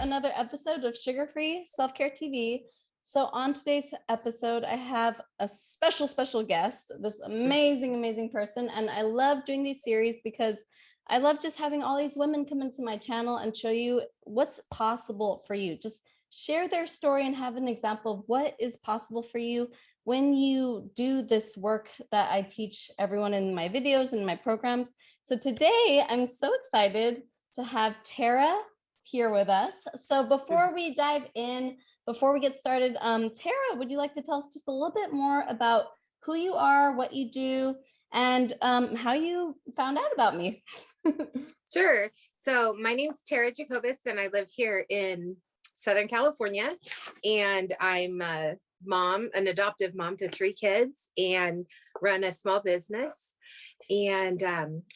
another episode of Sugar Free Self-Care TV. So on today's episode, I have a special guest, this amazing person. And I love doing these series because I love just having all these women come into my channel and show you what's possible for you. Just share their story and have an example of what is possible for you when you do this work that I teach everyone in my videos and my programs. So today I'm so excited to have Terra here with us. So before we dive in, before we get started, Terra, would you like to tell us just a little bit more about who you are, what you do, and how you found out about me? Sure. So my name's Terra Jacobus, and I live here in Southern California, and I'm a mom, an adoptive mom to 3 kids, and run a small business. And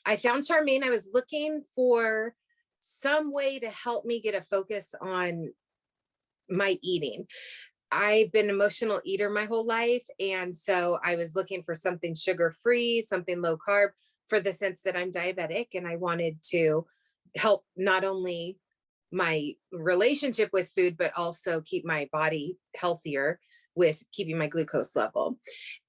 I found Charmaine. I was looking for some way to help me get a focus on my eating. I've been an emotional eater my whole life. And so I was looking for something sugar-free, something low carb, for the sense that I'm diabetic. And I wanted to help not only my relationship with food, but also keep my body healthier with keeping my glucose level.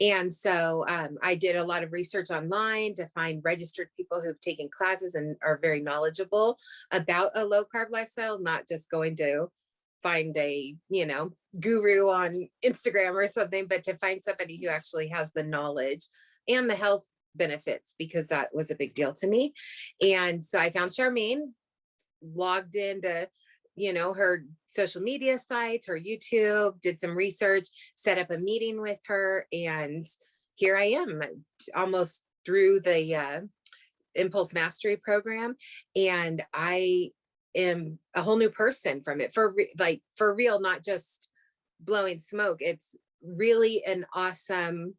And so I did a lot of research online to find registered people who've taken classes and are very knowledgeable about a low carb lifestyle, not just going to find a, guru on Instagram or something, but to find somebody who actually has the knowledge and the health benefits, because that was a big deal to me. And so I found Charmaine, logged into her social media sites, her YouTube, did some research, set up a meeting with her, and here I am, almost through the Impulse Mastery program, and I am a whole new person from it, for real, not just blowing smoke. It's really an awesome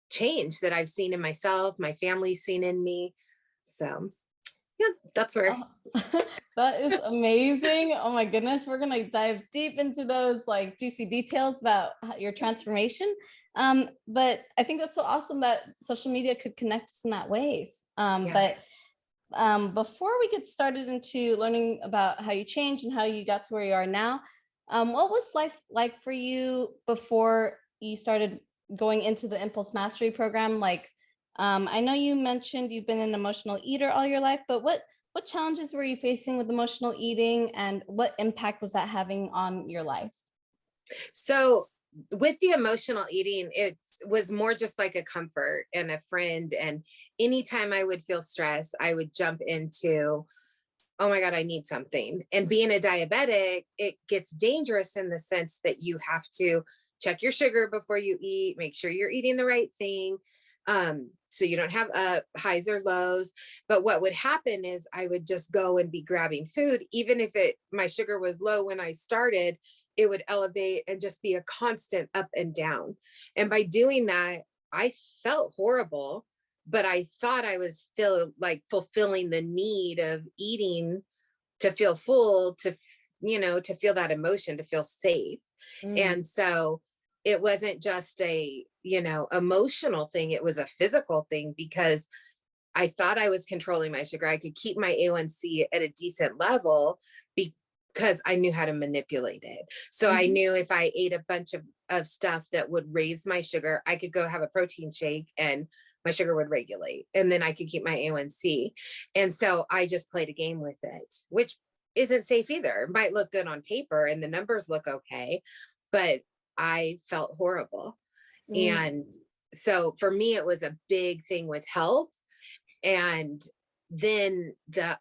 change that I've seen in myself, my family's seen in me. So yeah, that's where. Oh, that is amazing. Oh my goodness. We're going to dive deep into those juicy details about your transformation. But I think that's so awesome that social media could connect us in that ways. Yeah. But before we get started into learning about how you changed and how you got to where you are now, what was life like for you before you started going into the Impulse Mastery program? I know you mentioned you've been an emotional eater all your life, but what challenges were you facing with emotional eating, and what impact was that having on your life? So with the emotional eating, it was more just like a comfort and a friend. And anytime I would feel stressed, I would jump into, oh my God, I need something. And being a diabetic, it gets dangerous in the sense that you have to check your sugar before you eat, make sure you're eating the right thing. So you don't have highs or lows. But what would happen is I would just go and be grabbing food, even if my sugar was low when I started, it would elevate and just be a constant up and down. And by doing that, I felt horrible, but I thought I was fulfilling the need of eating to feel full, to feel that emotion, to feel safe. And so it wasn't just a emotional thing, it was a physical thing, because I thought I was controlling my sugar. I could keep my A1C at a decent level because I knew how to manipulate it. So I knew if I ate a bunch of stuff that would raise my sugar, I could go have a protein shake and my sugar would regulate, and then I could keep my A1C. And so I just played a game with it, which isn't safe either. It might look good on paper and the numbers look okay, but I felt horrible. And so for me, it was a big thing with health. And then the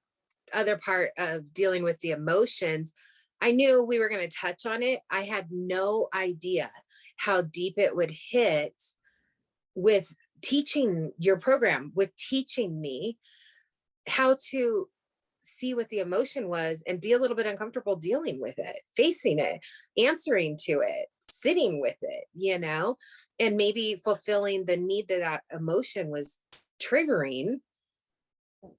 other part of dealing with the emotions, I knew we were going to touch on it. I had no idea how deep it would hit with teaching your program, with teaching me how to see what the emotion was and be a little bit uncomfortable dealing with it, facing it, answering to it, sitting with it, and maybe fulfilling the need that emotion was triggering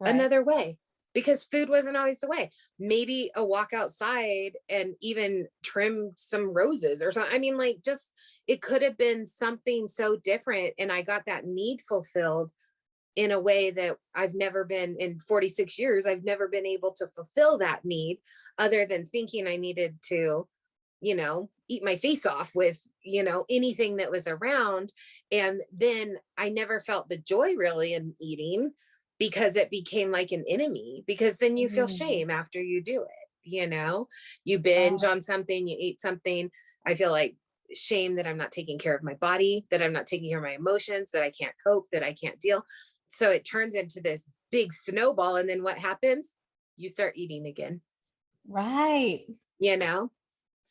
another way, because food wasn't always the way. Maybe a walk outside and even trim some roses or something. I mean, just, it could have been something so different. And I got that need fulfilled in a way that I've never been in 46 years. I've never been able to fulfill that need other than thinking I needed to, eat my face off with, anything that was around. And then I never felt the joy really in eating because it became like an enemy, because then you feel Mm, shame after you do it. You binge wow. on something, you eat something. I feel like shame that I'm not taking care of my body, that I'm not taking care of my emotions, that I can't cope, that I can't deal. So it turns into this big snowball. And then what happens? You start eating again, Right. you know?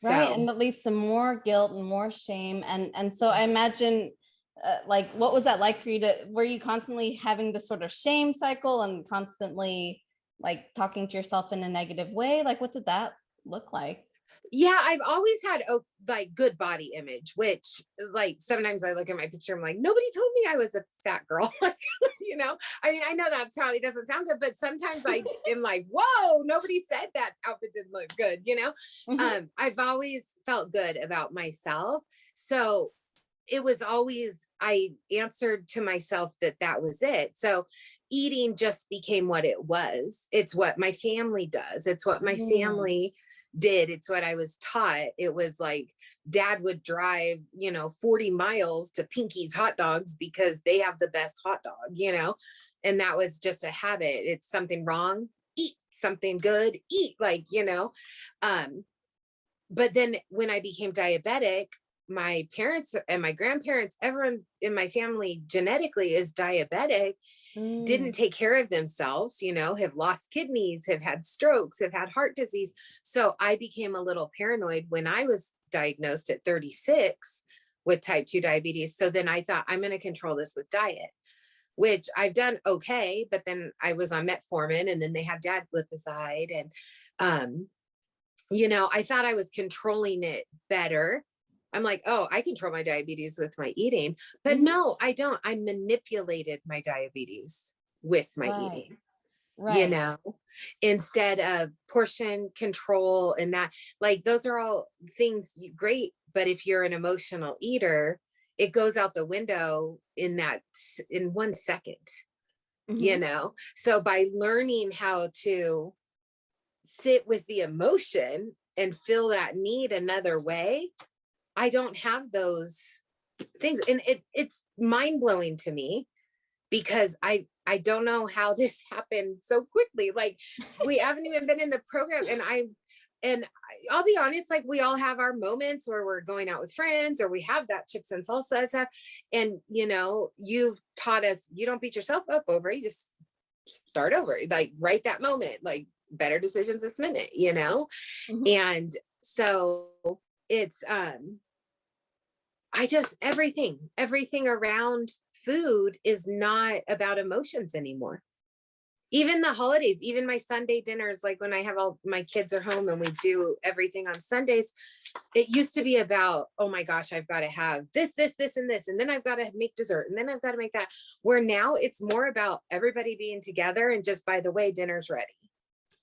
Right. So And that leads to more guilt and more shame. And so I imagine like what was that like for you were you constantly having this sort of shame cycle and constantly like talking to yourself in a negative way? Like what did that look like? yeah, I've always had like good body image, which like sometimes I look at my picture, I'm like, nobody told me I was a fat girl. Like, I mean, I know that probably doesn't sound good, but sometimes I am like, whoa, nobody said that outfit didn't look good. Mhm. I've always felt good about myself. So it was always, I answered to myself that that was it. So eating just became what it was. It's what my family does. It's what my Mm. family did. It's what I was taught. It was like dad would drive, 40 miles to Pinky's hot dogs because they have the best hot dog. And that was just a habit. It's something wrong, eat something good, eat um, but then when I became diabetic, my parents and my grandparents, everyone in my family genetically is diabetic, Mm. didn't take care of themselves, have lost kidneys, have had strokes, have had heart disease. So I became a little paranoid when I was diagnosed at 36 with type 2 diabetes. So then I thought, I'm going to control this with diet, which I've done okay. But then I was on metformin, and then they have dad glipizide. And um, I thought I was controlling it better. I'm like, oh, I control my diabetes with my eating. But Mhm. no, I don't. I manipulated my diabetes with my Right. eating, you Right. know, instead of portion control and that, like, those are all things great. But if you're an emotional eater, it goes out the window in 1 second. Mhm. So by learning how to sit with the emotion and feel that need another way, I don't have those things. And it's mind-blowing to me because I don't know how this happened so quickly. Like, we haven't even been in the program, and I'll be honest, like, we all have our moments where we're going out with friends or we have that chips and salsa stuff. And you've taught us, you don't beat yourself up over it, you just start over, like, right that moment, like, better decisions this minute. Mhm. And so it's I just, everything around food is not about emotions anymore. Even the holidays, even my Sunday dinners, like when I have all my kids are home and we do everything on Sundays, it used to be about, oh my gosh, I've got to have this, and this, and then I've got to make dessert, and then I've got to make that. Where now it's more about everybody being together, and just, by the way, dinner's ready.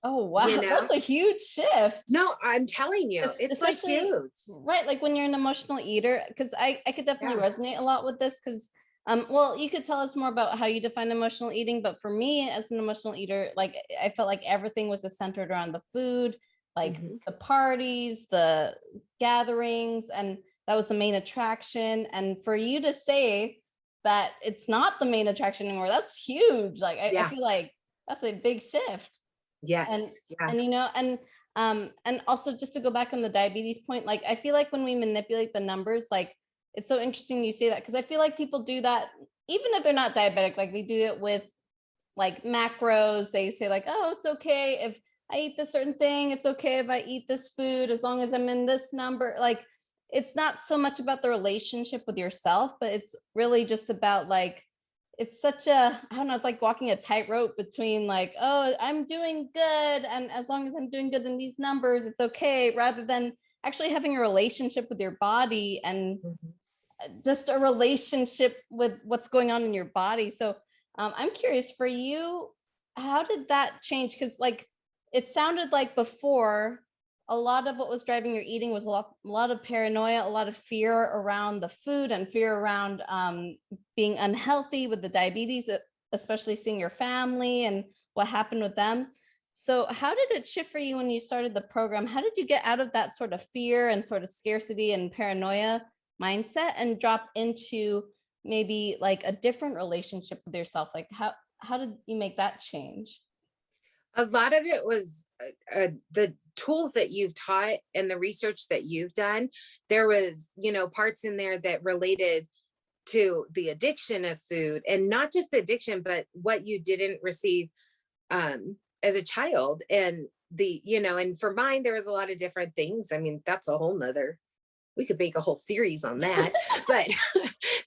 Oh, wow. You That's know? a huge shift. No, I'm telling you, it's like Especially huge. right, like when you're an emotional eater, because I could definitely Yeah. resonate a lot with this because well, you could tell us more about how you define emotional eating, but for me as an emotional eater, like I felt like everything was just centered around the food, like Mhm. the parties, the gatherings, and that was the main attraction. And for you to say that it's not the main attraction anymore, that's huge. Like I Yeah. feel like that's a big shift. And Yes. Yeah. and also just to go back on the diabetes point, like I feel like when we manipulate the numbers, like it's so interesting you say that because I feel like people do that even if they're not diabetic, like they do it with like macros. They say like, oh, it's okay if I eat this certain thing, it's okay if I eat this food as long as I'm in this number. Like it's not so much about the relationship with yourself, but it's really just about like it's such a, I don't know, it's like walking a tightrope between like, oh, I'm doing good, and as long as I'm doing good in these numbers it's okay, rather than actually having a relationship with your body and Mhm. just a relationship with what's going on in your body. So I'm curious for you, how did that change? Because like it sounded like before a lot of what was driving your eating was a lot of paranoia, a lot of fear around the food and fear around being unhealthy with the diabetes. especially seeing your family and what happened with them. So how did it shift for you when you started the program? How did you get out of that sort of fear and sort of scarcity and paranoia mindset and drop into maybe like a different relationship with yourself? Like how did you make that change? A lot of it was the tools that you've taught and the research that you've done. There was, parts in there that related to the addiction of food, and not just the addiction, but what you didn't receive as a child. And and for mine, there was a lot of different things. I mean, that's a whole nother, we could make a whole series on that, but,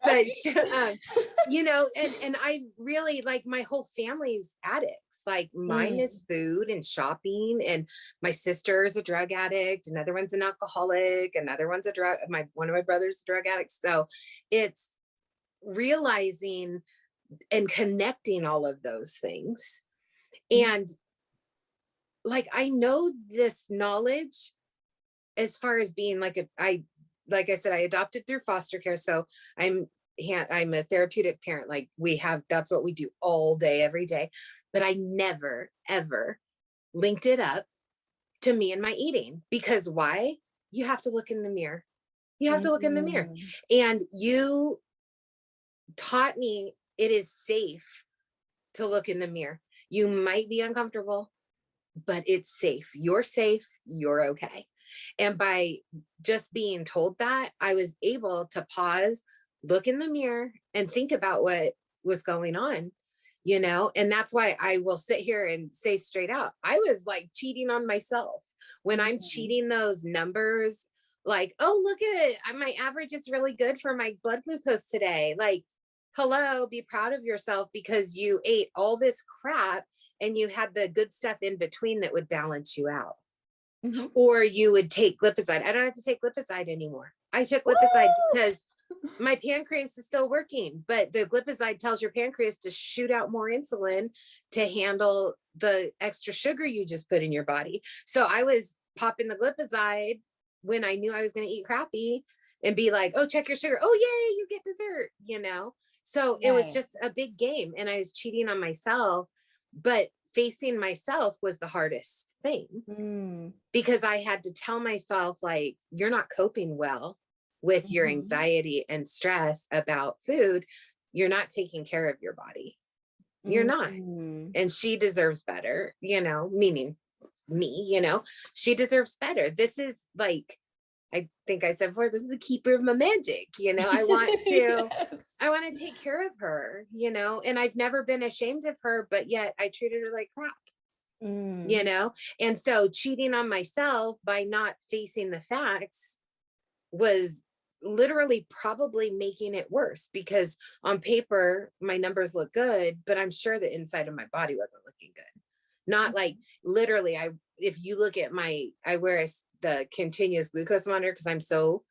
but, and I really, like, my whole family's addicts. Like, mine Mm, is food and shopping, and my sister is a drug addict. Another one's an alcoholic. Another one's one of my brothers is a drug addict. So it's realizing and connecting all of those things. mhm, And like, I know this knowledge as far as being like I said, I adopted through foster care. So I'm a therapeutic parent. Like, that's what we do all day, every day. But I never, ever linked it up to me and my eating. Because why? You have to look in the mirror. You have to look in the mirror. mm, And you taught me it is safe to look in the mirror. You might be uncomfortable, but it's safe. You're safe. You're okay. And by just being told that, I was able to pause, look in the mirror, and think about what was going on, And that's why I will sit here and say straight out, I was like cheating on myself when I'm mhm. cheating those numbers. Like, oh, look at it. My average is really good for my blood glucose today. Like, hello, be proud of yourself because you ate all this crap and you had the good stuff in between that would balance you out. Mhm. Or you would take glipizide. I don't have to take glipizide anymore. I took glipizide Woo! because my pancreas is still working, but the glipizide tells your pancreas to shoot out more insulin to handle the extra sugar you just put in your body. So I was popping the glipizide when I knew I was going to eat crappy and be like, oh, check your sugar. Oh, yay, you get dessert. So it was Right. just a big game, and I was cheating on myself, but facing myself was the hardest thing, Mm, because I had to tell myself, like, you're not coping well with your mhm, anxiety and stress about food. You're not taking care of your body. You're not. mm. And she deserves better, meaning me, she deserves better. This is like, I think I said before, this is a keeper of my magic. Yes. I want to take care of her, and I've never been ashamed of her, but yet I treated her like crap you Mm, know? And so cheating on myself by not facing the facts was literally probably making it worse, because on paper, my numbers look good, but I'm sure the inside of my body wasn't looking good. Not like mhm. literally, if you look at I wear the continuous glucose monitor because I'm so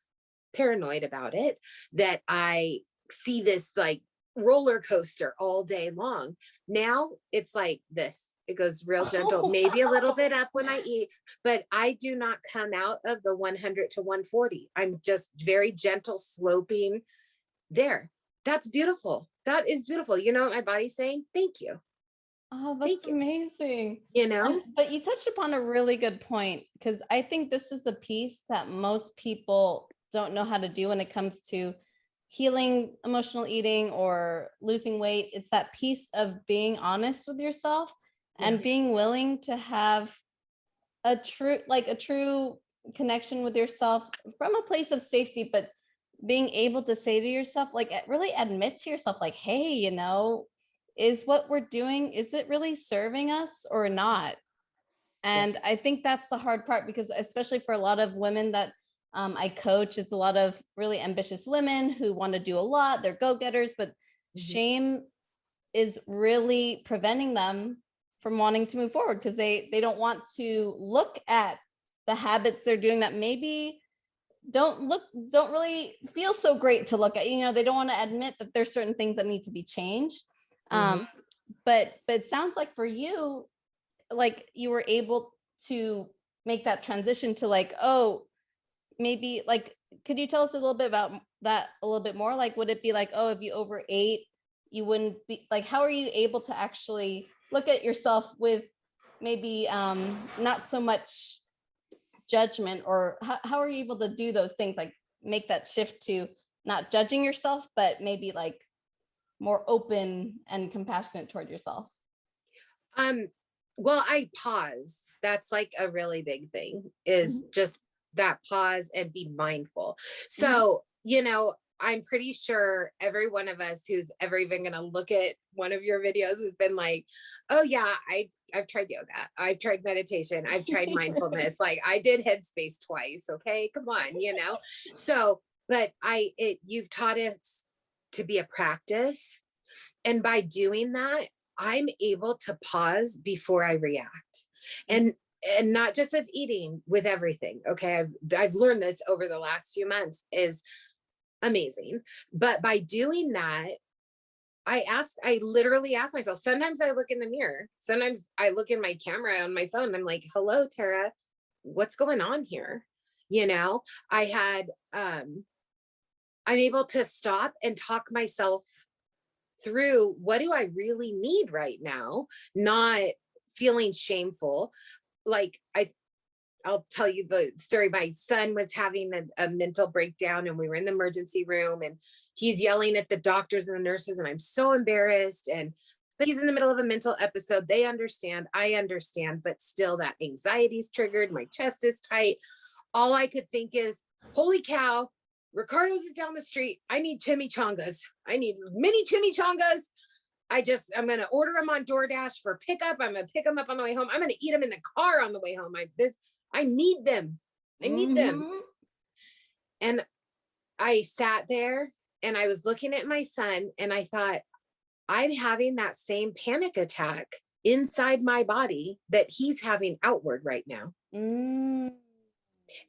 paranoid about it that I see this like roller coaster all day long. Now it's like this. It goes real gentle, Oh, maybe a little wow. bit up when I eat, but I do not come out of the 100 to 140. I'm just very gentle, sloping there. That's beautiful. That is beautiful. You know what my body's saying? Thank you. Oh, that's Thank you. amazing. You And know? but you touched upon a really good point because I think this is the piece that most people don't know how to do when it comes to healing emotional eating or losing weight. It's that piece of being honest with yourself Yeah. and being willing to have a true connection with yourself from a place of safety, but being able to say to yourself, like really admit to yourself, like, hey, is what we're doing, is it really serving us or not? And Yes. I think that's the hard part because especially for a lot of women that I coach, it's a lot of really ambitious women who want to do a lot, they're go-getters, but Mhm. shame is really preventing them from wanting to move forward because they don't want to look at the habits they're doing that maybe don't really feel so great to look at. They don't want to admit that there's certain things that need to be changed. Mhm. But it sounds like for you, like you were able to make that transition to like, oh, maybe like, could you tell us a little bit about that a little bit more? Like, would it be like, oh, if you overate you wouldn't be like, how are you able to actually look at yourself with maybe not so much judgment, or how are you able to do those things, like make that shift to not judging yourself, but maybe like more open and compassionate toward yourself? Um, well, I pause. That's like a really big thing, is Mhm. just that pause and be mindful. Mhm. So, I'm pretty sure every one of us who's ever even going to look at one of your videos has been like, oh yeah, I've tried yoga. I've tried meditation. I've tried mindfulness. Like I did Headspace twice. Okay. Come on. So, but you've taught us to be a practice. And by doing that, I'm able to pause before I react. And not just with eating, with everything. Okay. I've learned this over the last few months is amazing. But by doing that, I literally ask myself, sometimes I look in the mirror, sometimes I look in my camera on my phone. I'm like, hello, Terra, what's going on here? I had, I'm able to stop and talk myself through what do I really need right now, not feeling shameful. Like I'll tell you the story. My son was having a mental breakdown and we were in the emergency room and he's yelling at the doctors and the nurses and I'm so embarrassed, but he's in the middle of a mental episode. They understand, I understand, but still that anxiety's triggered. My chest is tight. All I could think is, holy cow, Ricardo's is down the street. I need chimichangas. I need mini chimichangas. I'm going to order them on DoorDash for pickup. I'm going to pick them up on the way home. I'm going to eat them in the car on the way home. I need them. I need them. Mhm. And I sat there and I was looking at my son and I thought, I'm having that same panic attack inside my body that he's having outward right now. Mm.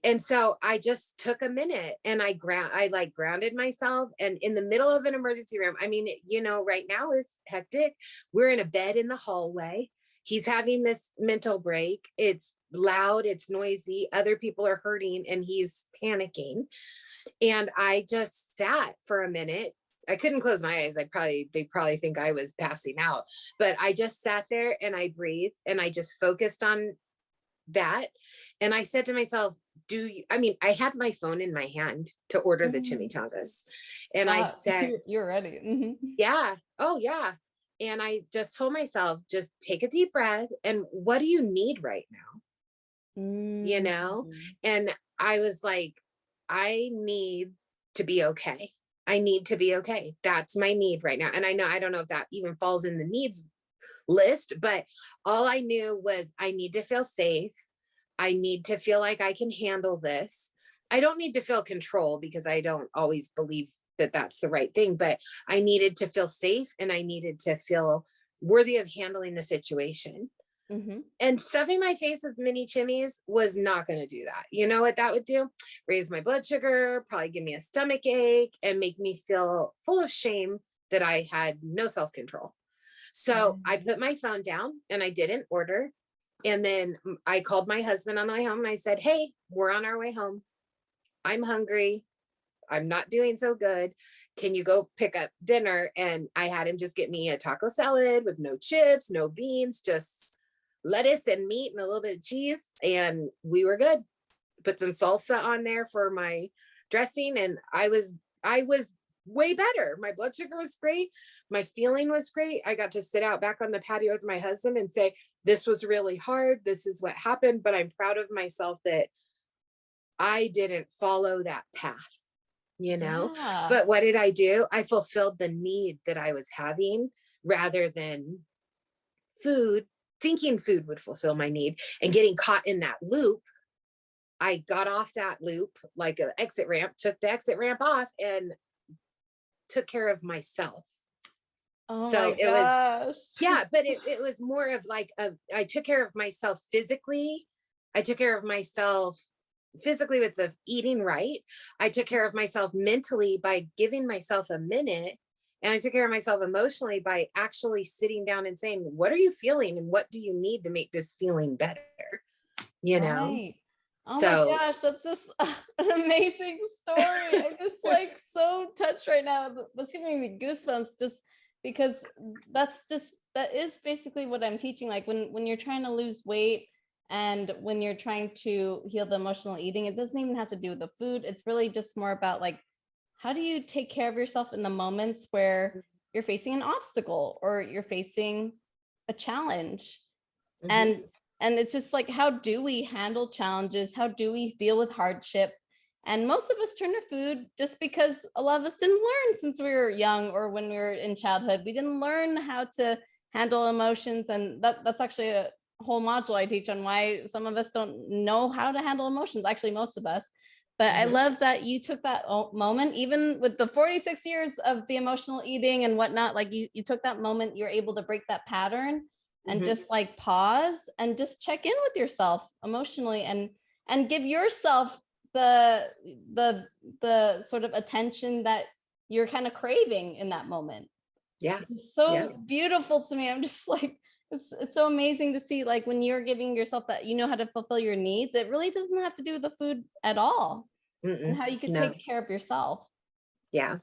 And so I just took a minute and I grounded myself, and in the middle of an emergency room. I mean, right now is hectic. We're in a bed in the hallway. He's having this mental break. It's loud, it's noisy. Other people are hurting and he's panicking. And I just sat for a minute. I couldn't close my eyes. They probably think I was passing out, but I just sat there and I breathed and I just focused on that. And I said to myself, I had my phone in my hand to order the Mhm. chimichangas. And I Wow, said, you're ready. Mhm. yeah, oh yeah. And I just told myself, just take a deep breath. And what do you need right now? You Mm. know? And I was like, I need to be okay. I need to be okay. That's my need right now. And I don't know if that even falls in the needs list, but all I knew was I need to feel safe. I need to feel like I can handle this. I don't need to feel control because I don't always believe that that's the right thing, but I needed to feel safe and I needed to feel worthy of handling the situation. Mhm. And stuffing my face with mini chimneys was not going to do that. You know what that would do? Raise my blood sugar, probably give me a stomach ache, and make me feel full of shame that I had no self control. So I Mhm. put my phone down and I didn't order. And then I called my husband on the way home and I said, hey, we're on our way home. I'm hungry. I'm not doing so good. Can you go pick up dinner? And I had him just get me a taco salad with no chips, no beans, just lettuce and meat and a little bit of cheese. And we were good. Put some salsa on there for my dressing. And I was way better. My blood sugar was great. My feeling was great. I got to sit out back on the patio with my husband and say, this was really hard. This is what happened, but I'm proud of myself that I didn't follow that path. Yeah. But what did I do? I fulfilled the need that I was having rather than food, thinking food would fulfill my need and getting caught in that loop. I got off that loop like an exit ramp, took the exit ramp off and took care of myself. Oh So my it was, gosh. yeah, but it was more of like I took care of myself physically. I took care of myself physically with the eating right. I took care of myself mentally by giving myself a minute. And I took care of myself emotionally by actually sitting down and saying, what are you feeling? And what do you need to make this feeling better? You know? Right. Oh my So gosh, that's just an amazing story. I'm just like so touched right now. That's giving me goosebumps just because that is basically what I'm teaching. Like when you're trying to lose weight and when you're trying to heal the emotional eating, it doesn't even have to do with the food. It's really just more about like, how do you take care of yourself in the moments where you're facing an obstacle or you're facing a challenge? Mhm. And it's just like, how do we handle challenges? How do we deal with hardship? And most of us turn to food just because a lot of us didn't learn since we were young or when we were in childhood. We didn't learn how to handle emotions. And that's actually a whole module I teach on why some of us don't know how to handle emotions, actually, most of us. But I Mhm. love that you took that moment, even with the 46 years of the emotional eating and whatnot, like you took that moment, you're able to break that pattern and Mhm. just like pause and just check in with yourself emotionally and give yourself the the sort of attention that you're kind of craving in that moment. Yeah. It's Yeah. so beautiful to me. I'm just like, it's so amazing to see, like, when you're giving yourself that, you know how to fulfill your needs, it really doesn't have to do with the food at all, and Mm-mm. how you could No. take care of yourself. Yeah.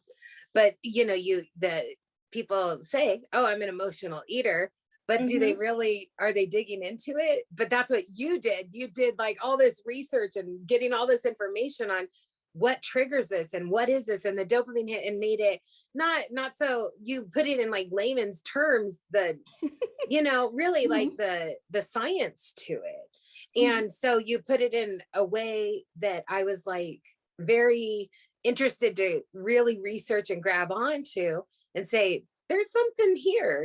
But the people say, "Oh, I'm an emotional eater." But do they Hmm. really, are they digging into it? But that's what you did. You did like all this research and getting all this information on what triggers this and what is this and the dopamine hit, and made it not so, you put it in like layman's terms, really like Hmm. the science to it. Hmm. And so you put it in a way that I was like very interested to really research and grab onto and say, there's something here.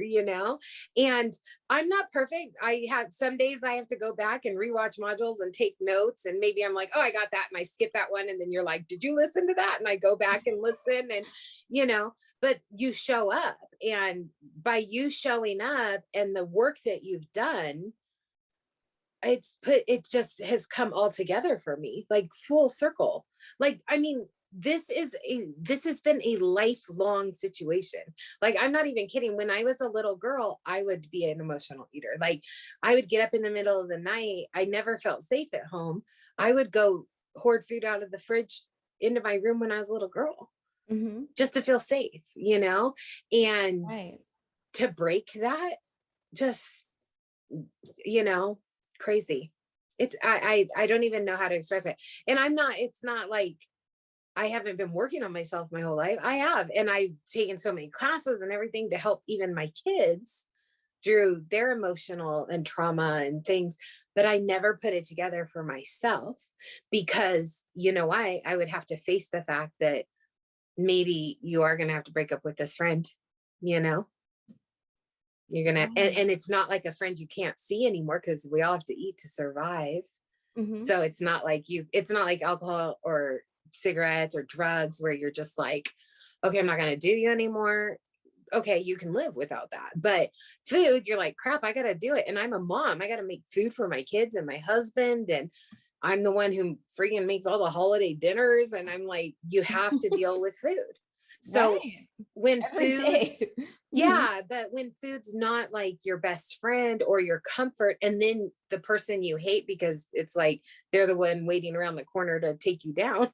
And I'm not perfect. I have some days I have to go back and rewatch modules and take notes. And maybe I'm like, oh, I got that. And I skip that one. And then you're like, did you listen to that? And I go back and listen. And, you know, but you show up, and by you showing up and the work that you've done, it just has come all together for me, like full circle. Like, I mean, this has been a lifelong situation. Like, I'm not even kidding. When I was a little girl, I would be an emotional eater. Like, I would get up in the middle of the night. I never felt safe at home. I would go hoard food out of the fridge into my room when I was a little girl, Hmm. just to feel safe. And Right. to break that, just, you know, crazy. I don't even know how to express it. And it's not like I haven't been working on myself my whole life. I have. And I've taken so many classes and everything to help even my kids through their emotional and trauma and things. But I never put it together for myself because, why? I would have to face the fact that maybe you are going to have to break up with this friend, you know? You're gonna, Right. and it's not like a friend you can't see anymore because we all have to eat to survive. Hmm. So it's not like alcohol or cigarettes or drugs where you're just like, okay, I'm not gonna do you anymore. Okay, you can live without that. But food, you're like, crap, I gotta do it. And I'm a mom. I gotta make food for my kids and my husband. And I'm the one who freaking makes all the holiday dinners. And I'm like, you have to deal with food. So Right. when Every food day. Mhm. yeah, but when food's not like your best friend or your comfort, and then the person you hate because it's like they're the one waiting around the corner to take you down,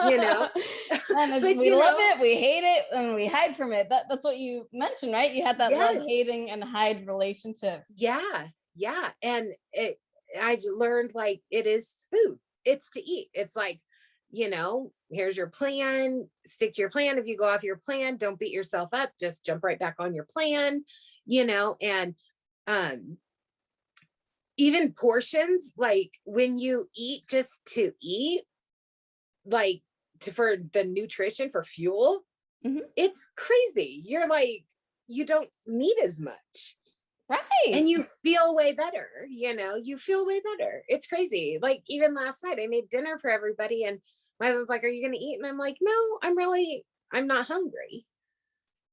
you know? And But we love it, we hate it, and we hide from it. That's what you mentioned, right? You had that love, yes, hating, and hide relationship. yeah, yeah. And I've learned like it is food, it's to eat. It's like, here's your plan, stick to your plan. If you go off your plan, don't beat yourself up, just jump right back on your plan. And um even portions, like when you eat just to eat, like for the nutrition, for fuel, Mhm. it's crazy. You're like, you don't need as much. Right. And you feel way better. You feel way better. It's crazy. Like, even last night, I made dinner for everybody, and my husband's like, are you going to eat? And I'm like, no, I'm not hungry.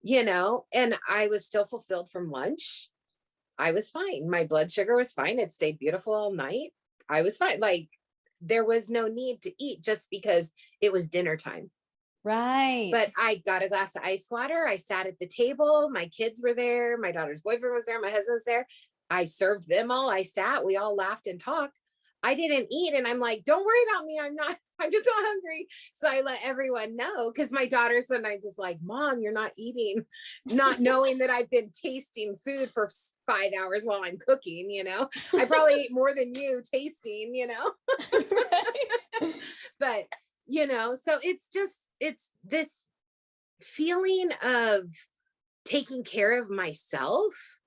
And I was still fulfilled from lunch. I was fine. My blood sugar was fine. It stayed beautiful all night. I was fine. Like, there was no need to eat just because it was dinner time. Right. But I got a glass of ice water. I sat at the table. My kids were there. My daughter's boyfriend was there. My husband was there. I served them all. I sat. We all laughed and talked. I didn't eat. And I'm like, don't worry about me. I'm not. I'm just not hungry. So I let everyone know, because my daughter sometimes is like, Mom, you're not eating, not knowing that I've been tasting food for 5 hours while I'm cooking, I probably ate more than you tasting, Right. but, so it's this feeling of taking care of myself,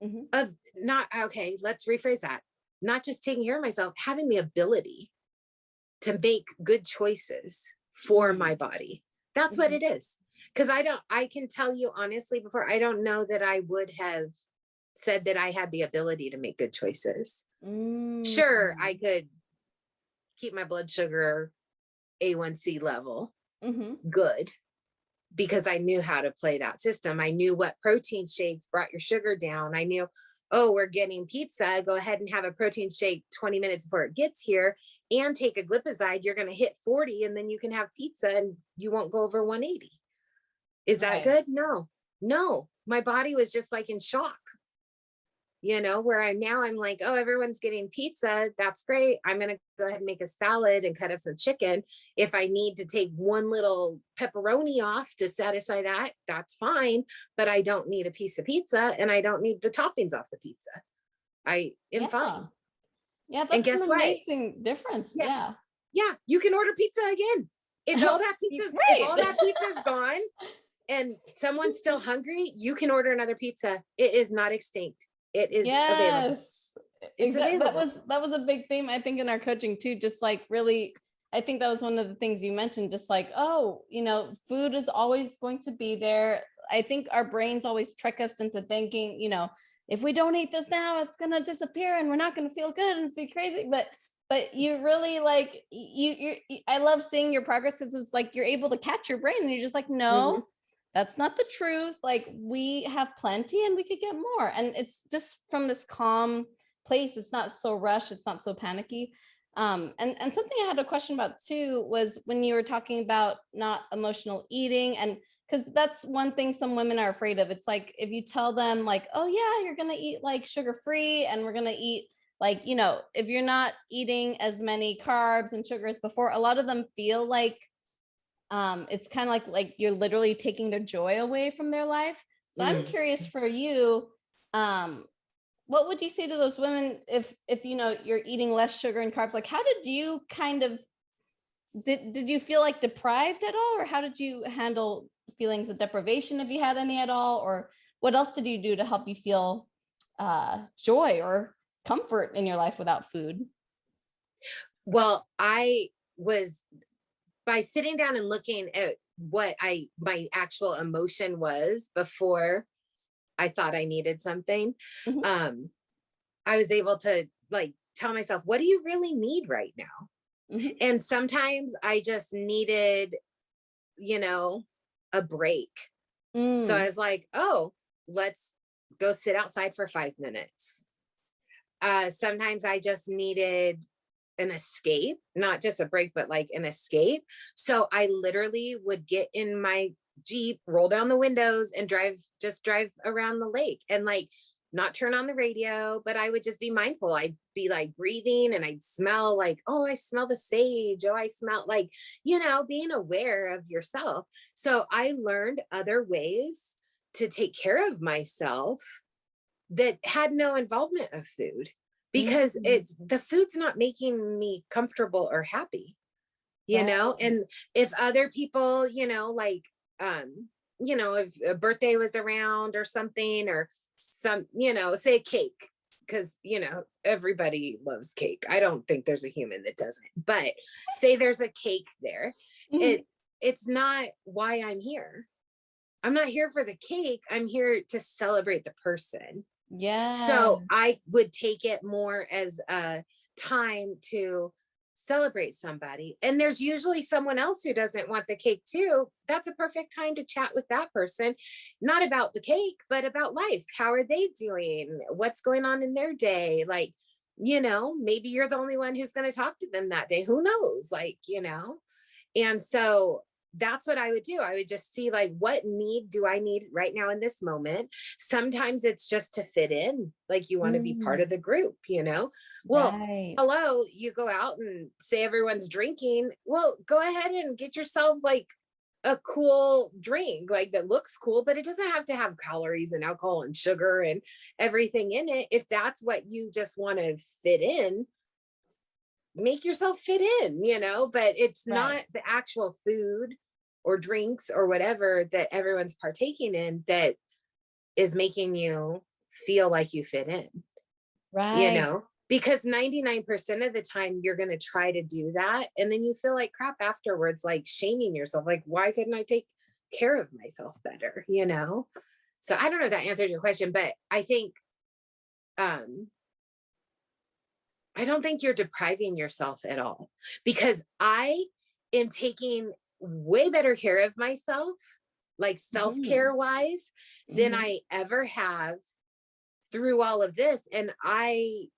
Mhm. of not, okay, let's rephrase that. Not just taking care of myself, having the ability to make good choices for Mm. my body. That's what Mhm. it is. Because I can tell you honestly, before, I don't know that I would have said that I had the ability to make good choices. Mm. Sure, I could keep my blood sugar A1C level Mhm. good, because I knew how to play that system. I knew what protein shakes brought your sugar down. I knew, oh, we're getting pizza. Go ahead and have a protein shake 20 minutes before it gets here, and take a glipizide. You're going to hit 40, and then you can have pizza and you won't go over 180. Is that Right. good? No, no. My body was just like in shock. Where I'm like, oh, everyone's getting pizza. That's great. I'm going to go ahead and make a salad and cut up some chicken. If I need to take one little pepperoni off to satisfy that, that's fine. But I don't need a piece of pizza, and I don't need the toppings off the pizza. I am Yeah. fine. Yeah, And that's an guess what? amazing difference. Yeah. Yeah. Yeah. You can order pizza again. If Right. all that pizza's gone and someone's still hungry, you can order another pizza. It is not extinct. It is available. Yes. It's Exactly. available. That was a big theme, I think, in our coaching too. Just like really, I think that was one of the things you mentioned, just like, oh, food is always going to be there. I think our brains always trick us into thinking, if we don't eat this now, it's gonna disappear and we're not gonna feel good and it's be crazy. But you really like I love seeing your progress, because it's like you're able to catch your brain and you're just like, Mhm. no, that's not the truth. Like, we have plenty and we could get more. And it's just from this calm place. It's not so rushed. It's not so panicky. And something I had a question about too was when you were talking about not emotional eating, and because that's one thing some women are afraid of. It's like if you tell them like, oh yeah, you're gonna eat like sugar free, and we're gonna eat like, if you're not eating as many carbs and sugars before, a lot of them feel like it's kind of like you're literally taking their joy away from their life. So I'm Mm. curious for you, um what would you say to those women if you're eating less sugar and carbs? Like, how did you kind of did you feel like deprived at all, or how did you handle feelings of deprivation, if you had any at all, or what else did you do to help you feel joy or comfort in your life without food? Well, I was, by sitting down and looking at what my actual emotion was before I thought I needed something, Mhm. um, I was able to like tell myself, what do you really need right now? Mhm. And sometimes I just needed, you know, a break. So I Mm. was like, oh, let's go sit outside for 5 minutes. Sometimes I just needed an escape, not just a break, but like an escape. So I literally would get in my Jeep, roll down the windows, and drive around the lake, and like not turn on the radio, but I would just be mindful. I'd be like breathing, and I'd smell like, oh, I smell the sage. Oh, I smell like, being aware of yourself. So I learned other ways to take care of myself that had no involvement of food, because Mm. it's the food's not making me comfortable or happy, Right. and if other people, like, if a birthday was around or something, or say cake, because everybody loves cake. I don't think there's a human that doesn't, but say there's a cake there, Mhm. it's not why I'm here. I'm not here for the cake. I'm here to celebrate the person. Yeah. So I would take it more as a time to celebrate somebody. And there's usually someone else who doesn't want the cake too. That's a perfect time to chat with that person, not about the cake, but about life. How are they doing? What's going on in their day? Like, maybe you're the only one who's going to talk to them that day. Who knows? Like, and so that's what I would do. I would just see like, what need do I need right now in this moment? Sometimes it's just to fit in, like you want to be part of the group, Well, Right. hello, you go out and say everyone's drinking. Well, go ahead and get yourself like a cool drink, like that looks cool, but it doesn't have to have calories and alcohol and sugar and everything in it. If that's what you just want to fit in, make yourself fit in, but it's not Right. the actual food or drinks or whatever that everyone's partaking in that is making you feel like you fit in, Right. because 99% of the time you're going to try to do that. And then you feel like crap afterwards, like shaming yourself. Like, why couldn't I take care of myself better? So I don't know if that answered your question, but I think, I don't think you're depriving yourself at all, because I am taking way better care of myself, like Mhm. self-care wise, than Mhm. I ever have through all of this. And I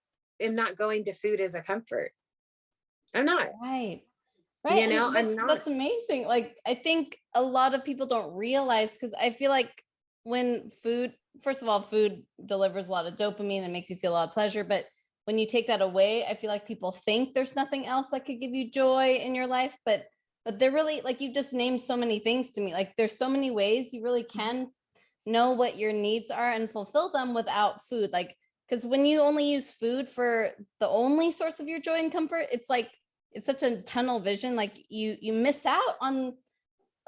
am not going to food as a comfort. I'm not, Right. Right. And I'm not. that's amazing. Like, I think a lot of people don't realize, because I feel like when food, first of all, food delivers a lot of dopamine and makes you feel a lot of pleasure. But when you take that away, I feel like people think there's nothing else that could give you joy in your life. But they're really, like, you just named so many things to me. Like, there's so many ways you really can know what your needs are and fulfill them without food. Like, because when you only use food for the only source of your joy and comfort, it's like, it's such a tunnel vision. Like, you miss out on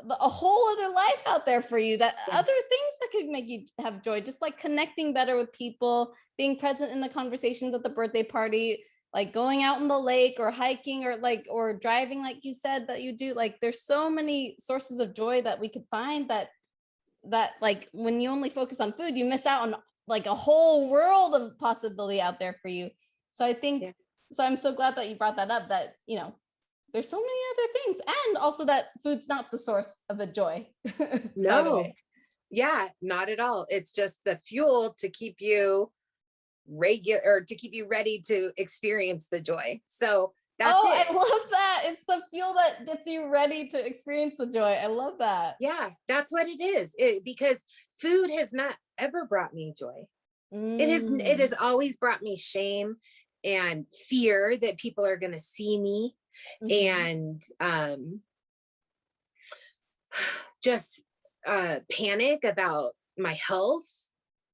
a whole other life out there for you, that Yeah. other things that could make you have joy, just like connecting better with people, being present in the conversations at the birthday party, like going out in the lake or hiking, or driving, like you said that you do. Like, there's so many sources of joy that we could find, that like when you only focus on food, you miss out on like a whole world of possibility out there for you. So I Yeah. think, so I'm so glad that you brought that up, that there's so many other things, and also that food's not the source of the joy. By the No, way. yeah, not at all. It's just the fuel to keep you regular, or to keep you ready to experience the joy. So that's Oh, I it. love that. It's the fuel that gets you ready to experience the joy. I love that. Yeah, that's what it is. Because food has not ever brought me joy. It Mm, has always brought me shame and fear that people are going to see me, mm-hmm, and just panic about my health.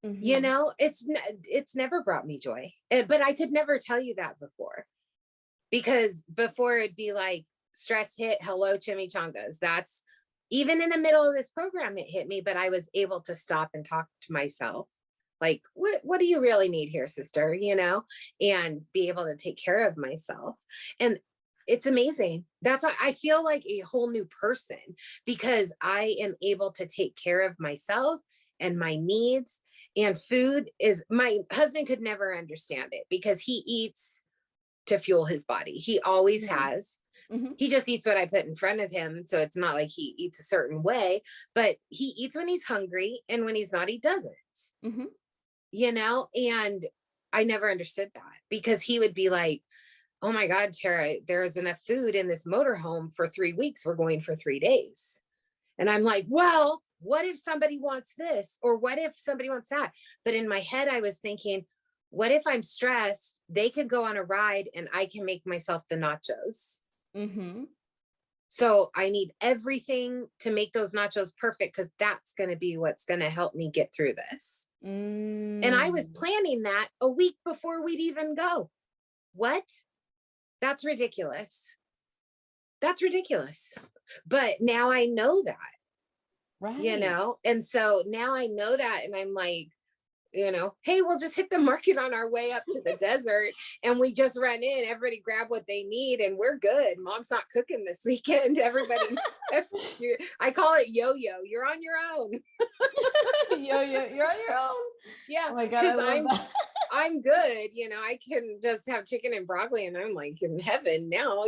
mm-hmm. It's never brought me joy. But I could never tell you that before, because before it'd be like stress hit, hello chimichangas. That's, even in the middle of this program it hit me, but I was able to stop and talk to myself, like, what do you really need here, sister, and be able to take care of myself. And it's amazing. That's why I feel like a whole new person, because I am able to take care of myself and my needs. And food is, my husband could never understand it, because he eats to fuel his body. He always Mm-hmm. has. Mm-hmm. He just eats what I put in front of him. So it's not like he eats a certain way, but he eats when he's hungry, and when he's not, he doesn't, Mm-hmm. and I never understood that, because he would be like, oh my God, Tara, there's enough food in this motorhome for 3 weeks. We're going for 3 days. And I'm like, well, what if somebody wants this? Or what if somebody wants that? But in my head, I was thinking, what if I'm stressed? They could go on a ride and I can make myself the nachos. Mm-hmm. So I need everything to make those nachos perfect, because that's going to be what's going to help me get through this. And I was Mm. planning that a week before we'd even go. What? That's ridiculous. That's ridiculous. But now I know that, Right. and so now I know that, and I'm like, hey, we'll just hit the market on our way up to the desert, and we just run in, everybody grab what they need, and we're good. Mom's not cooking this weekend. Everybody, I call it yo-yo. You're on your own. You're on your own. Yeah, Oh my God, I because love that. I'm good. I can just have chicken and broccoli, and I'm like in heaven now.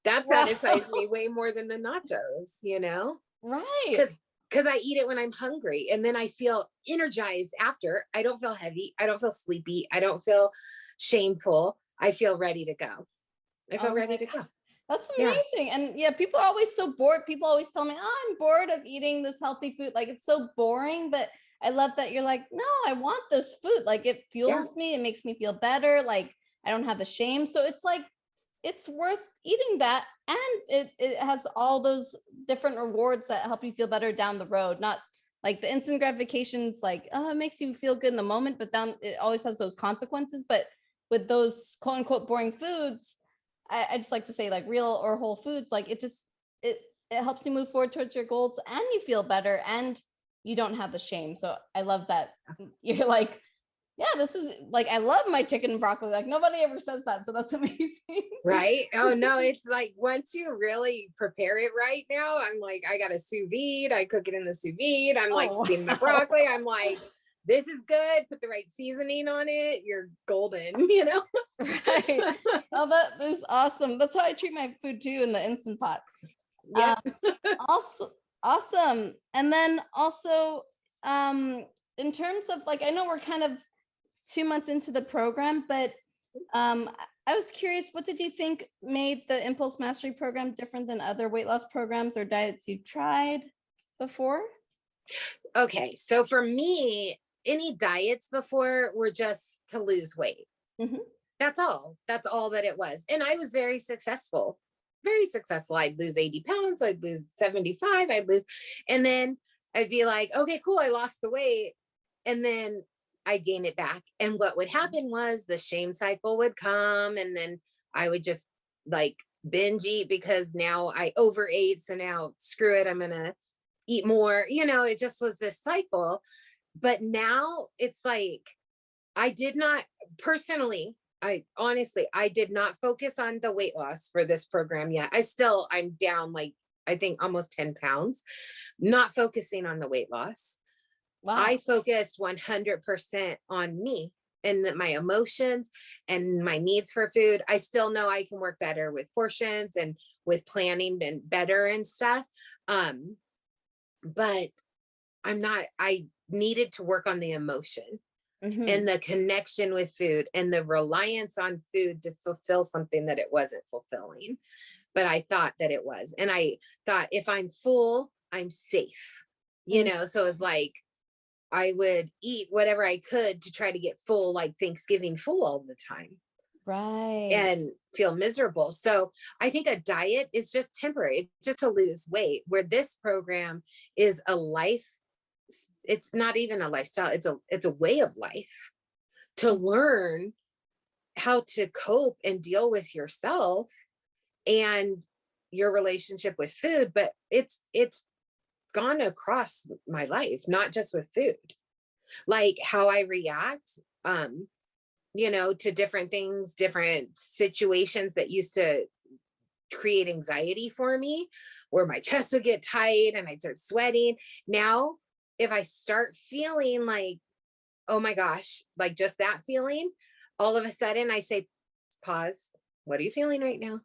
That satisfies Wow. me way more than the nachos, Right. because I eat it when I'm hungry, and then I feel energized after. I don't feel heavy. I don't feel sleepy. I don't feel shameful. I feel ready to go. I feel Oh ready my to God. go. That's Yeah. amazing. And yeah, people are always so bored. People always tell me, oh, I'm bored of eating this healthy food. Like it's so boring. But I love that you're like, no, I want this food. Like it Yeah. fuels me. It makes me feel better. Like I don't have the shame. So it's like, it's worth eating that. And it has all those different rewards that help you feel better down the road. Not like the instant gratifications, like, oh, it makes you feel good in the moment, but down it always has those consequences. But with those quote unquote boring foods, I just like to say like real or whole foods, like it just it helps you move forward towards your goals and you feel better and you don't have the shame. So I love that you're like, yeah, this is like, I love my chicken and broccoli. Like nobody ever says that. So that's amazing. Right. Oh no, it's like once you really prepare it right now, I'm like, I got a sous vide, I cook it in the sous vide, I'm like Oh, steam my wow. broccoli, I'm like, this is good, put the right seasoning on it, you're golden, you know? Right. Oh, that is awesome. That's how I treat my food too in the Instant Pot. Yep. Also awesome. And then also in terms of like, I know we're kind of 2 months into the program, but I was curious, what did you think made the Impulse Mastery program different than other weight loss programs or diets you tried before? Okay. So for me, any diets before were just to lose weight. Mhm. That's all. That's all that it was. And I was very successful. Very successful. I'd lose 80 pounds, I'd lose 75, I'd lose, and then I'd be like, okay, cool, I lost the weight. And then I'd gain it back. And what would happen was the shame cycle would come, and then I would just like binge eat because now I overate. So now screw it, I'm gonna eat more. You know, it just was this cycle. But now it's like I did not personally, I honestly, I did not focus on the weight loss for this program yet. I'm down like, I think almost 10 pounds, not focusing on the weight loss. I Wow. focused 100% on me and my emotions and my needs for food. I still know I can work better with portions and with planning and better and stuff. Um, but I needed to work on the emotion Mhm. and the connection with food and the reliance on food to fulfill something that it wasn't fulfilling. But I thought that it was. And I thought if I'm full, I'm safe, you Mm. know? So it's like I would eat whatever I could to try to get full, like Thanksgiving full all the time Right. and feel miserable. So I think a diet is just temporary, it's just to lose weight, where this program is a life. It's not even a lifestyle, it's a way of life to learn how to cope and deal with yourself and your relationship with food. But it's gone across my life, not just with food, like how I react, to different things, different situations that used to create anxiety for me, where my chest would get tight and I'd start sweating. Now if I start feeling like, oh my gosh, like just that feeling, all of a sudden I say, pause. What are you feeling right now?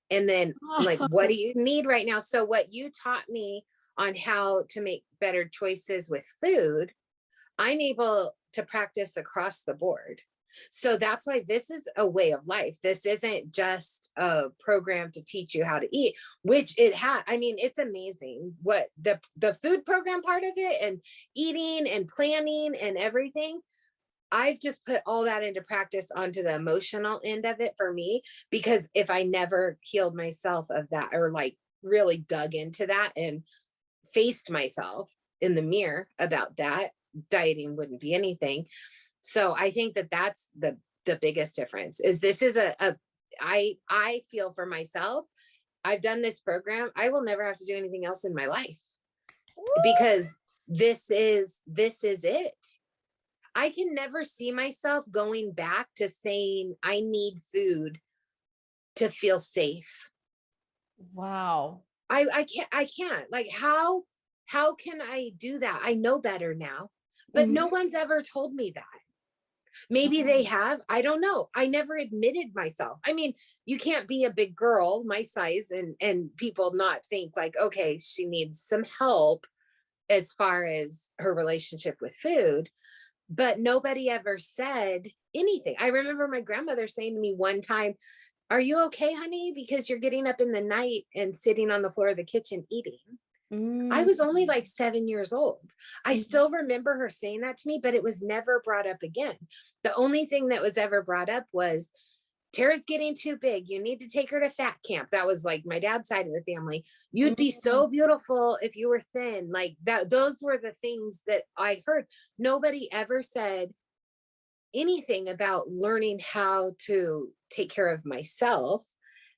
And then I'm like, what do you need right now? So what you taught me on how to make better choices with food, I'm able to practice across the board. So that's why this is a way of life. This isn't just a program to teach you how to eat, which it had. I mean, it's amazing what the food program part of it and eating and planning and everything. I've just put all that into practice onto the emotional end of it for me, because if I never healed myself of that, or like really dug into that and faced myself in the mirror about that, dieting wouldn't be anything. So I think that that's the biggest difference. Is this is I feel for myself, I've done this program, I will never have to do anything else in my life, because this is it. I can never see myself going back to saying I need food to feel safe. Wow. I can't. Like how can I do that? I know better now. But Mhm. no one's ever told me that. Maybe they have. I don't know. I never admitted myself. I mean, you can't be a big girl my size and people not think like, okay, she needs some help as far as her relationship with food. But nobody ever said anything. I remember my grandmother saying to me one time, are you okay, honey? Because you're getting up in the night and sitting on the floor of the kitchen eating. I Mm, was only like 7 years old. I mhm. still remember her saying that to me, but it was never brought up again. The only thing that was ever brought up was, Tara's getting too big. You need to take her to fat camp. That was like my dad's side of the family. You'd be Mm. so beautiful if you were thin. Like that, those were the things that I heard. Nobody ever said anything about learning how to take care of myself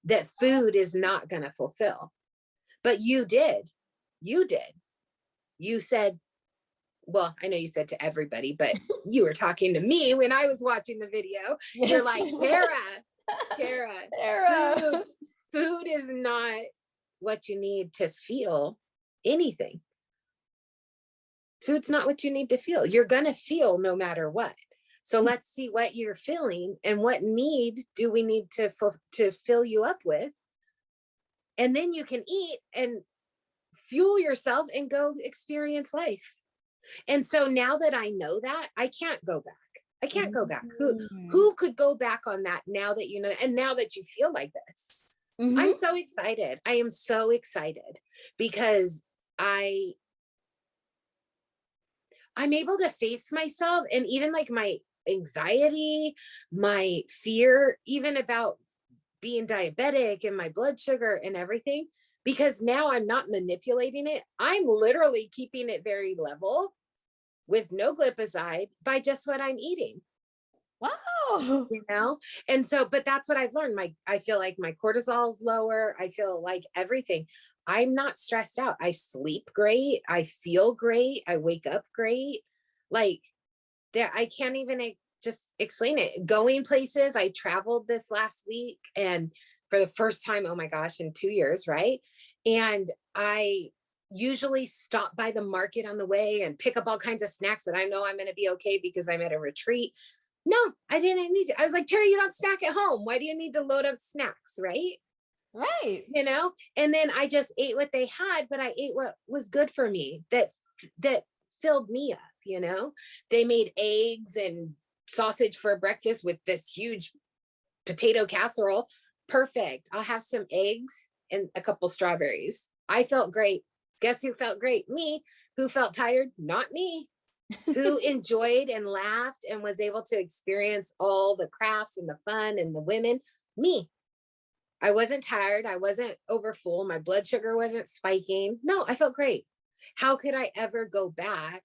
that food is not going to fulfill. But you did. You did. You said, well, I know you said to everybody, but you were talking to me when I was watching the video. You're Yes, like, I was. Tara, Terra. food is not what you need to feel anything. Food's not what you need to feel. You're going to feel no matter what. So let's see what you're feeling and what need do we need to fill you up with. And then you can eat and fuel yourself and go experience life. And so now that I know that, I can't go back. I can't go back. Mm. Who could go back on that now that you know, and now that you feel like this? I'm Mhm. so excited. I am so excited because I I'm able to face myself and even like my anxiety, my fear, even about being diabetic and my blood sugar and everything, because now I'm not manipulating it. I'm literally keeping it very level with no glipizide by just what I'm eating, Wow. you know? And so, but that's what I've learned. I feel like my cortisol's lower. I feel like everything. I'm not stressed out. I sleep great. I feel great. I wake up great. Like there, I can't even just explain it. Going places, I traveled this last week and for the first time, oh my gosh, in 2 years, right? And I usually stop by the market on the way and pick up all kinds of snacks that I know I'm going to be okay because I'm at a retreat. No, I didn't need to. I was like, Terry, you don't snack at home. Why do you need to load up snacks, right? Right. You know? And then I just ate what they had, but I ate what was good for me that filled me up, you know? They made eggs and sausage for breakfast with this huge potato casserole. Perfect. I'll have some eggs and a couple strawberries. I felt great. Guess who felt great? Me. Who felt tired? Not me. Who enjoyed and laughed and was able to experience all the crafts and the fun and the women? Me. I wasn't tired. I wasn't over full. My blood sugar wasn't spiking. No, I felt great. How could I ever go back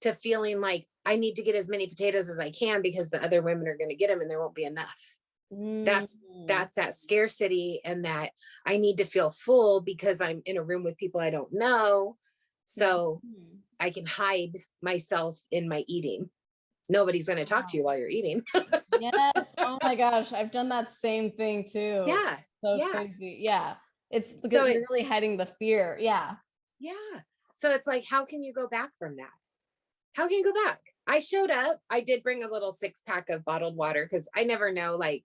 to feeling like I need to get as many potatoes as I can because the other women are going to get them and there won't be enough? That's Mm. that's that scarcity and that I need to feel full because I'm in a room with people I don't know. So Mhm. I can hide myself in my eating. Nobody's going to talk to you Wow. while you're eating. Yes. Oh my gosh. I've done that same thing too. Yeah. So Yeah. crazy. Yeah. It's So because you're it's really hiding the fear. Yeah. yeah. So it's like, how can you go back from that? How can you go back? I showed up. I did bring a little 6-pack of bottled water because I never know, like,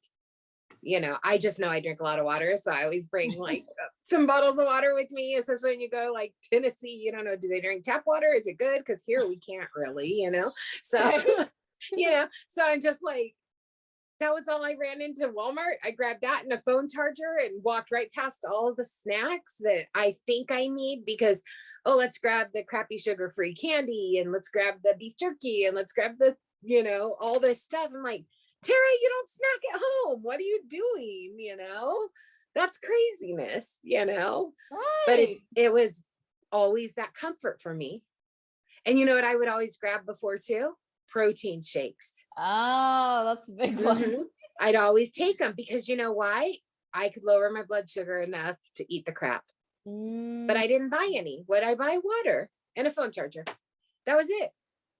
I just know I drink a lot of water. So I always bring like some bottles of water with me, especially when you go like Tennessee, you don't know, do they drink tap water? Is it good? Because here we can't really. So, Right. so I'm just like, that was all I ran into Walmart. I grabbed that and a phone charger and walked right past all of the snacks that I think I need because, oh, let's grab the crappy sugar-free candy and let's grab the beef jerky and let's grab the, all this stuff. I'm like, Terry, you don't snack at home. What are you doing? That's craziness. But Right. it was always that comfort for me. And you know what I would always grab before too? Protein shakes. Oh, that's a big one. Mhm. I'd always take them because you know why? I could lower my blood sugar enough to eat the crap, but Mm, I didn't buy any. What I buy? Water and a phone charger. That was it.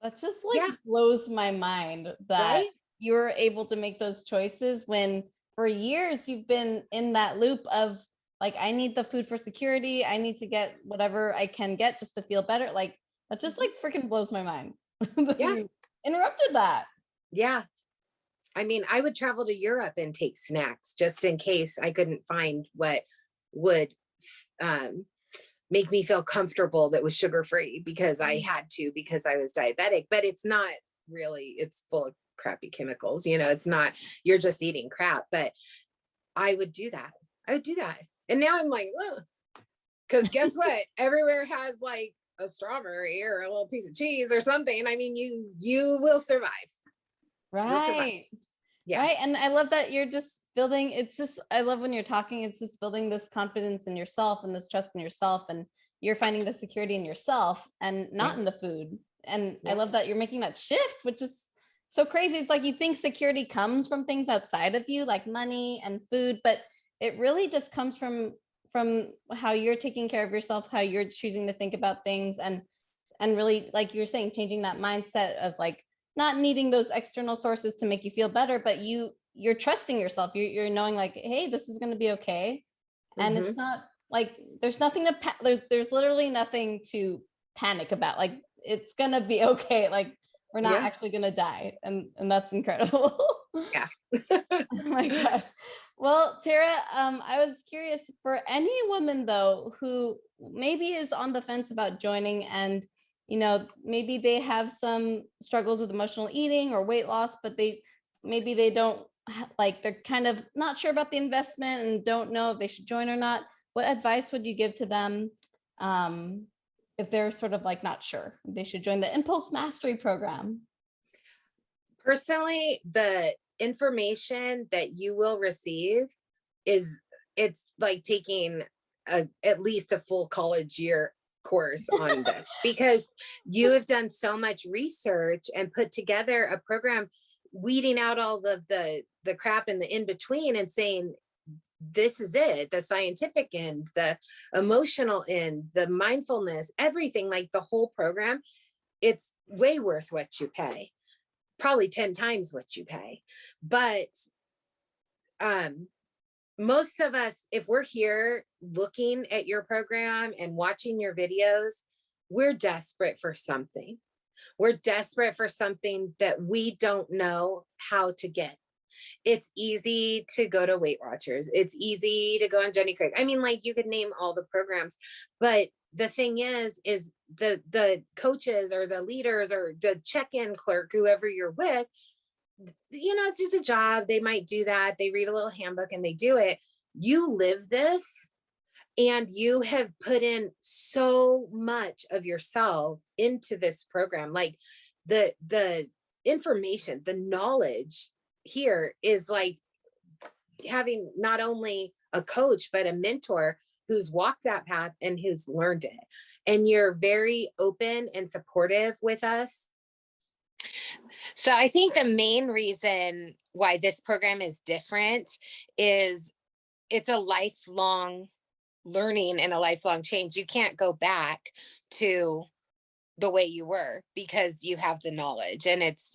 that just Yeah. like blows my mind that Right. you're able to make those choices when for years you've been in that loop of like, I need the food for security. I need to get whatever I can get just to feel better. Like that just Mhm. like freaking blows my mind that Yeah. you interrupted that. Yeah. I mean, I would travel to Europe and take snacks just in case I couldn't find what would um, make me feel comfortable that was sugar free because I Mm. had to because I was diabetic. But it's not really, it's full of crappy chemicals. It's not, you're just eating crap. But I would do that. I would do that. And now I'm like, ugh. Because guess what? Everywhere has like a strawberry or a little piece of cheese or something. I mean, you will survive. You'll survive. Right. Yeah. Right. And I love that you're just building, it's just, I love when you're talking, it's just building this confidence in yourself and this trust in yourself. And you're finding the security in yourself and not Yeah. in the food. And I Yeah. love that you're making that shift, which is so crazy. It's like you think security comes from things outside of you, like money and food, but it really just comes from how you're taking care of yourself, how you're choosing to think about things, and really, like you're saying, changing that mindset of like not needing those external sources to make you feel better, but you're trusting yourself. You're knowing like, hey, this is going to be okay. And Mm-hmm. it's not like there's nothing to there's literally nothing to panic about. Like it's going to be okay. Like we're not Yeah. actually going to die, and that's incredible. Yeah. Oh my gosh. Well, Tara, I was curious for any woman though who maybe is on the fence about joining, and maybe they have some struggles with emotional eating or weight loss, but maybe they don't like, they're kind of not sure about the investment and don't know if they should join or not. What advice would you give to them if they're sort of like not sure they should join the Impulse Mastery program? Personally, the information that you will receive is it's like taking at least a full college year course on this because you have done so much research and put together a program weeding out all of the crap in the in between and saying this is it, the scientific end, the emotional end, the mindfulness, everything, like the whole program. It's way worth what you pay, probably 10 times what you pay. But most of us, if we're here looking at your program and watching your videos, we're desperate for something. We're desperate for something that we don't know how to get. It's easy to go to Weight Watchers. It's easy to go on Jenny Craig. I mean, like you could name all the programs, but the thing is the coaches or the leaders or the check-in clerk, whoever you're with, it's just a job. They might do that. They read a little handbook and they do it. You live this and you have put in so much of yourself into this program. Like the information, the knowledge here is like having not only a coach, but a mentor who's walked that path and who's learned it. And you're very open and supportive with us. So I think the main reason why this program is different is it's a lifelong learning and a lifelong change. You can't go back to the way you were because you have the knowledge. And it's,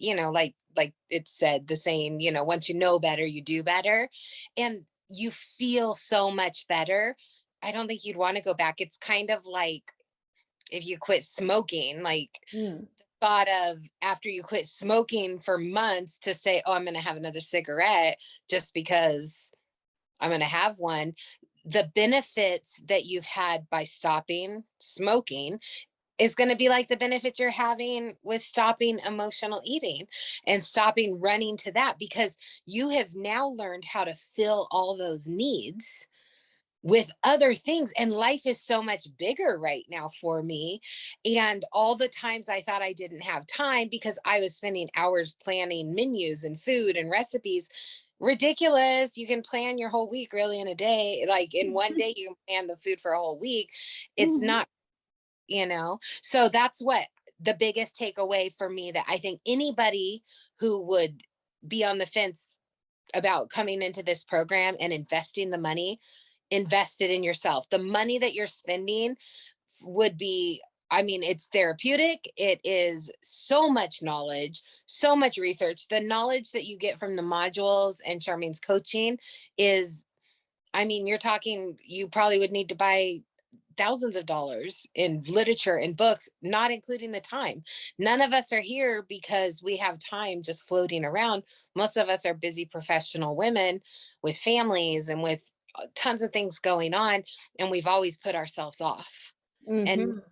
like it said, the saying, once you know better, you do better. And you feel so much better. I don't think you'd want to go back. It's kind of like if you quit smoking, like thought of after you quit smoking for months to say, oh, I'm going to have another cigarette just because I'm going to have one. The benefits that you've had by stopping smoking is going to be like the benefits you're having with stopping emotional eating and stopping running to that, because you have now learned how to fill all those needs with other things. And life is so much bigger right now for me. And all the times I thought I didn't have time because I was spending hours planning menus and food and recipes. Ridiculous. You can plan your whole week really in a day. Like in one day, you can plan the food for a whole week. It's not, so that's what the biggest takeaway for me, that I think anybody who would be on the fence about coming into this program and investing the money, invest it in yourself. The money that you're spending would be, it's therapeutic. It is so much knowledge, so much research. The knowledge that you get from the modules and Charmaine's coaching is, you're talking, you probably would need to buy thousands of dollars in literature and books, not including the time. None of us are here because we have time just floating around. Most of us are busy professional women with families and with tons of things going on. And we've always put ourselves off. And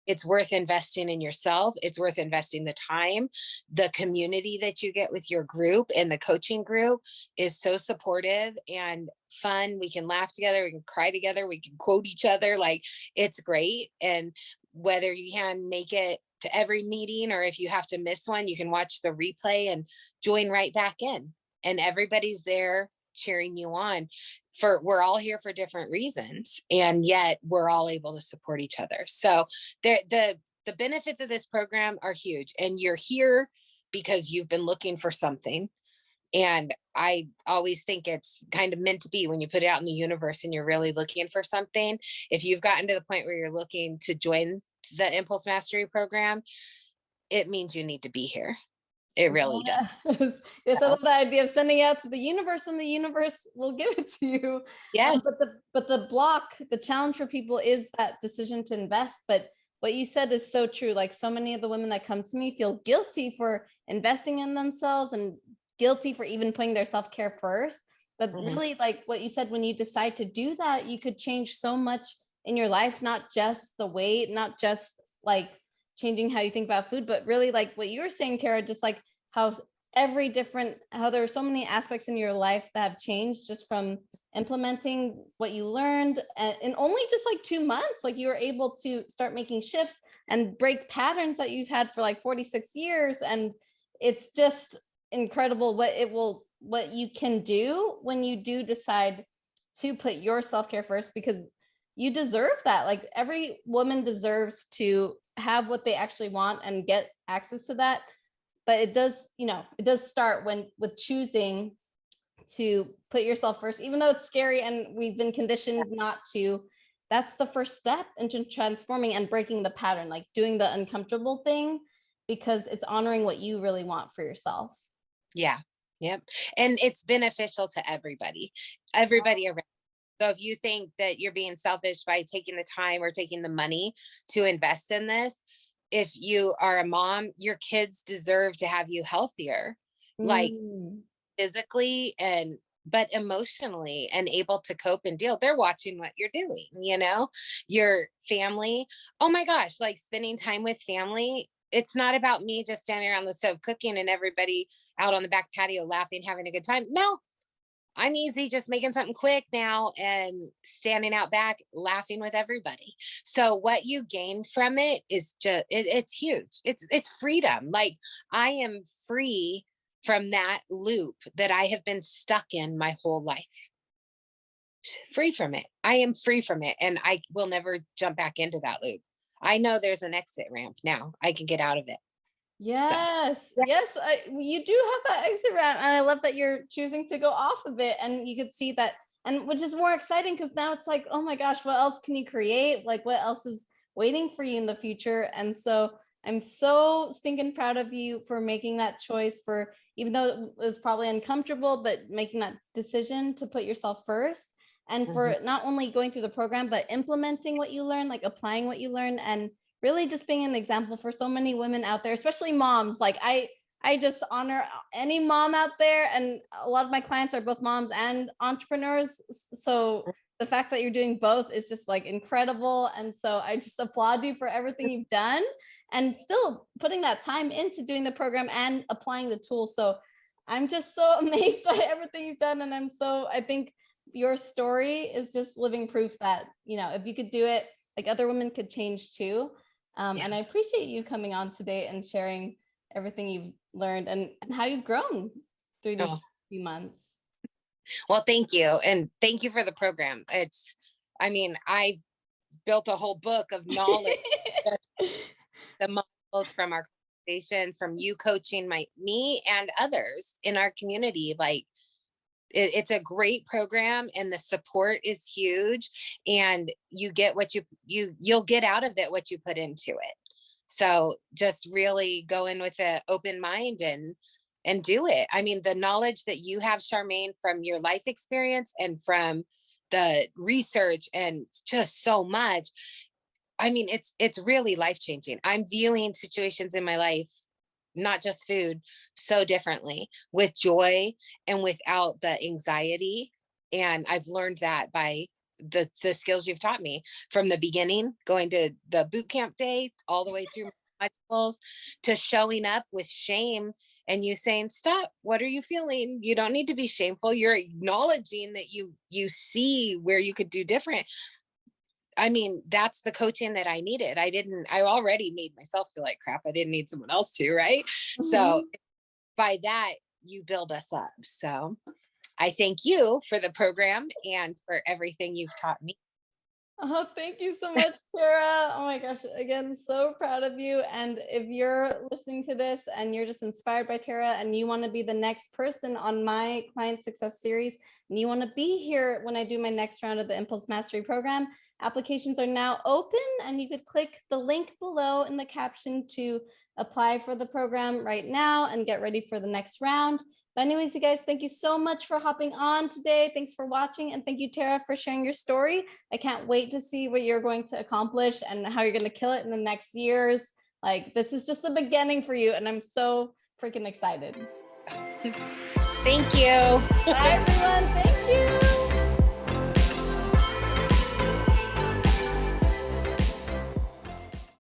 It's worth investing in yourself. It's worth investing the time. The community that you get with your group and the coaching group is so supportive and fun. We can laugh together, we can cry together, we can quote each other. Like, it's great. And whether you can make it to every meeting or if you have to miss one, you can watch the replay and join right back in. And everybody's there cheering you on. For we're all here for different reasons, and yet we're all able to support each other. So the benefits of this program are huge, and you're here because you've been looking for something. And I always think it's kind of meant to be when you put it out in the universe and you're really looking for something. If you've gotten to the point where you're looking to join the Impulse Mastery program, it means you need to be here. It really does. Yes. Yes, I love the idea of sending out to the universe, and the universe will give it to you. Yes. But the block, the challenge for people is that decision to invest. But what you said is so true. Like, so many of the women that come to me feel guilty for investing in themselves and guilty for even putting their self-care first. But really, like what you said, when you decide to do that, you could change so much in your life, not just the weight, not just like changing how you think about food, but really like what you were saying, Tara, just like how how there are so many aspects in your life that have changed just from implementing what you learned in only just like 2 months. Like, you were able to start making shifts and break patterns that you've had for like 46 years. And it's just incredible what you can do when you do decide to put your self-care first, because you deserve that. Like, every woman deserves to have what they actually want and get access to that. But it does start with choosing to put yourself first, even though it's scary and we've been conditioned not to. That's the first step into transforming and breaking the pattern, like doing the uncomfortable thing, because it's honoring what you really want for yourself. Yeah. Yep. And it's beneficial to everybody around. So if you think that you're being selfish by taking the time or taking the money to invest in this, if you are a mom, your kids deserve to have you healthier, like physically but emotionally, and able to cope and deal. They're watching what you're doing, your family. Oh my gosh, like spending time with family. It's not about me just standing around the stove cooking and everybody out on the back patio laughing, having a good time. No, I'm easy just making something quick now and standing out back laughing with everybody. So what you gain from it is it's huge. It's freedom. Like, I am free from that loop that I have been stuck in my whole life. Free from it. I am free from it, and I will never jump back into that loop. I know there's an exit ramp now. I can get out of it. Yes, So, yes, you do have that exit route, and I love that you're choosing to go off of it. And you could see that, and which is more exciting, because now it's like, oh my gosh, what else can you create? Like, what else is waiting for you in the future? And so I'm so stinking proud of you for making that choice, for even though it was probably uncomfortable, but making that decision to put yourself first, and for not only going through the program, but implementing what you learn, like applying what you learn, and really just being an example for so many women out there, especially moms. Like, I just honor any mom out there, and a lot of my clients are both moms and entrepreneurs. So the fact that you're doing both is just like incredible. And so I just applaud you for everything you've done, and still putting that time into doing the program and applying the tools. So I'm just so amazed by everything you've done. And I think your story is just living proof that, if you could do it, like, other women could change too. And I appreciate you coming on today and sharing everything you've learned and how you've grown through these few months. Well, thank you. And thank you for the program. I built a whole book of knowledge, the models from our conversations, from you coaching me and others in our community. Like, it's a great program, and the support is huge, and you get what you'll get out of it what you put into it. So just really go in with an open mind and do it. I mean, the knowledge that you have, Charmaine, from your life experience and from the research and just so much. I mean, it's really life-changing. I'm viewing situations in my life, not just food, so differently, with joy and without the anxiety. And I've learned that by the skills you've taught me from the beginning, going to the boot camp day, all the way through modules, to showing up with shame and you saying, stop, what are you feeling? You don't need to be shameful. You're acknowledging that you see where you could do different. I mean, that's the coaching that I needed. I already made myself feel like crap. I didn't need someone else to, right? So by that, you build us up. So I thank you for the program and for everything you've taught me. Oh, thank you so much, Terra. Oh my gosh, again, so proud of you. And if you're listening to this and you're just inspired by Terra and you want to be the next person on my client success series, and you want to be here when I do my next round of the Impulse Mastery program, applications are now open, and you could click the link below in the caption to apply for the program right now and get ready for the next round. But anyways, you guys, thank you so much for hopping on today. Thanks for watching. And thank you, Terra, for sharing your story. I can't wait to see what you're going to accomplish and how you're going to kill it in the next years. Like, this is just the beginning for you. And I'm so freaking excited. Thank you. Bye, everyone. Thank you.